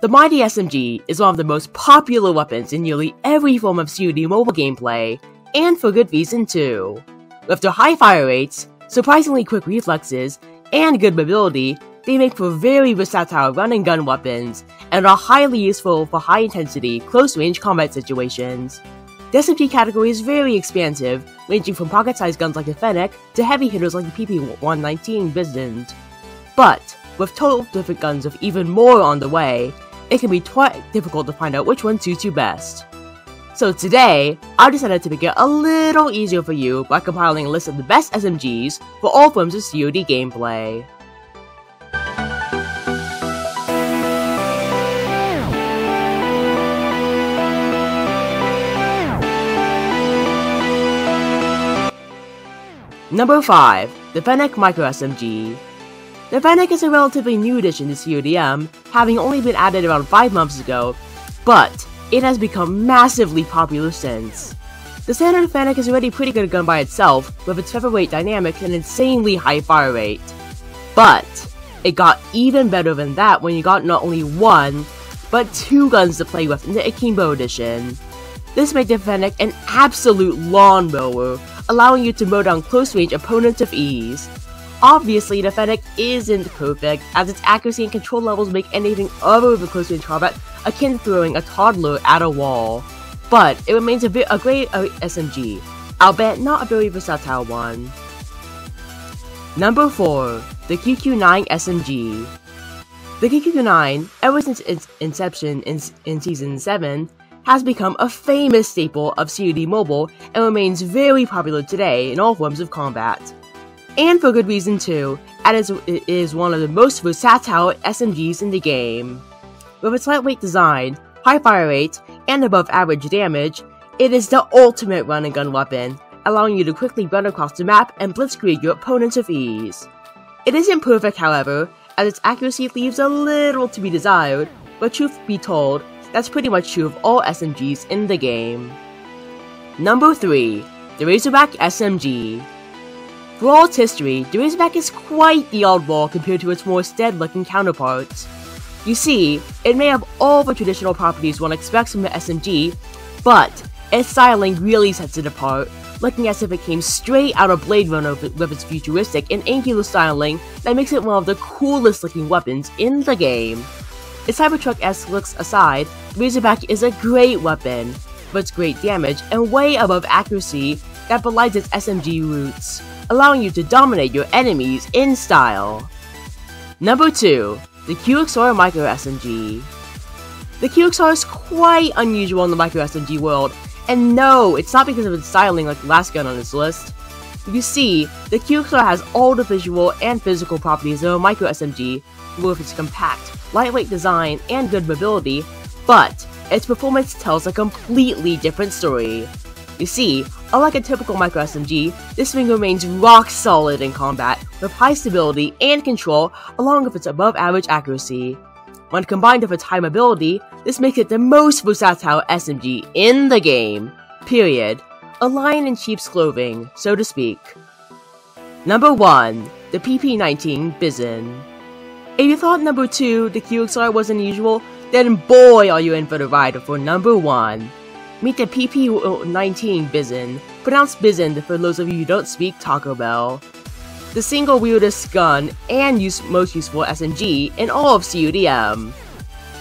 The mighty SMG is one of the most popular weapons in nearly every form of COD mobile gameplay, and for good reason too. With their high fire rates, surprisingly quick reflexes, and good mobility, they make for very versatile run-and-gun weapons, and are highly useful for high-intensity, close-range combat situations. The SMG category is very expansive, ranging from pocket-sized guns like the Fennec to heavy hitters like the PP19 Bison. But, with 12 different guns with even more on the way, it can be quite difficult to find out which one suits you best. So today, I decided to make it a little easier for you by compiling a list of the best SMGs for all forms of COD gameplay. Number 5. The Fennec Micro SMG. The Fennec is a relatively new addition to CODM, having only been added around 5 months ago, but it has become massively popular since. The standard Fennec is already pretty good gun by itself, with its featherweight dynamics and insanely high fire rate. But it got even better than that when you got not only one, but 2 guns to play with in the Akimbo edition. This made the Fennec an absolute lawnmower, allowing you to mow down close-range opponents with ease. Obviously, the Fennec isn't perfect, as its accuracy and control levels make anything other than close-range combat akin to throwing a toddler at a wall. But it remains a great SMG, albeit not a very versatile one. Number 4. The QQ9 SMG. The QQ9, ever since its inception in Season 7, has become a famous staple of COD Mobile and remains very popular today in all forms of combat. And for good reason too, as it is one of the most versatile SMGs in the game. With its lightweight design, high fire rate, and above average damage, it is the ultimate run-and-gun weapon, allowing you to quickly run across the map and blitzkrieg your opponents with ease. It isn't perfect, however, as its accuracy leaves a little to be desired, but truth be told, that's pretty much true of all SMGs in the game. Number 3. The Razorback SMG. For all its history, the Razorback is quite the oddball compared to its more stead-looking counterparts. You see, it may have all the traditional properties one expects from the SMG, but its styling really sets it apart, looking as if it came straight out of Blade Runner with its futuristic and angular styling that makes it one of the coolest looking weapons in the game. Its Cybertruck-esque looks aside, the Razorback is a great weapon, but its great damage and way above accuracy that belies its SMG roots, allowing you to dominate your enemies in style. Number 2. The QXR Micro SMG. The QXR is quite unusual in the Micro SMG world, and no, it's not because of its styling like the last gun on this list. You see, the QXR has all the visual and physical properties of a Micro SMG, with its compact, lightweight design and good mobility, but its performance tells a completely different story. You see, unlike a typical Micro SMG, this thing remains rock solid in combat, with high stability and control along with its above average accuracy. When combined with its high mobility, this makes it the most versatile SMG in the game. Period. A lion in sheep's clothing, so to speak. Number 1. The PP19 Bison. If you thought number 2, the QXR, was unusual, then boy are you in for the ride for number 1. Meet the PP19 Bison, pronounced Bison for those of you who don't speak Taco Bell. The single weirdest gun and most useful SMG in all of CODM.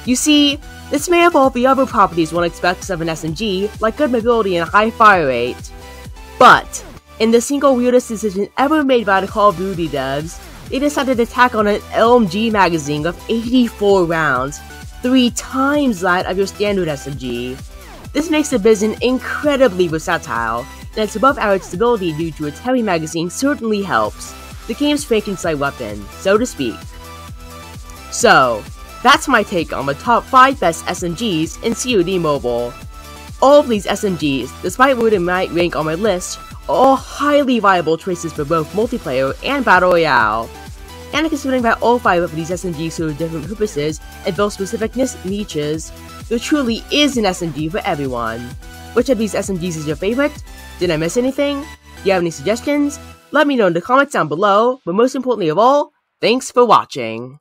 You see, this may have all the other properties one expects of an SMG, like good mobility and high fire rate. But, in the single weirdest decision ever made by the Call of Duty devs, they decided to tack on an LMG magazine of 84 rounds, 3 times that of your standard SMG. This makes the Bison incredibly versatile, and its above average stability due to its heavy magazine certainly helps, the game's Frankenstein weapon, so to speak. So, that's my take on the top 5 best SMGs in COD Mobile. All of these SMGs, despite where they might rank on my list, are all highly viable choices for both multiplayer and Battle Royale. And considering that all 5 of these SMGs serve different purposes and fill specific niches, there truly is an SMG for everyone. Which of these SMGs is your favorite? Did I miss anything? Do you have any suggestions? Let me know in the comments down below, but most importantly of all, thanks for watching.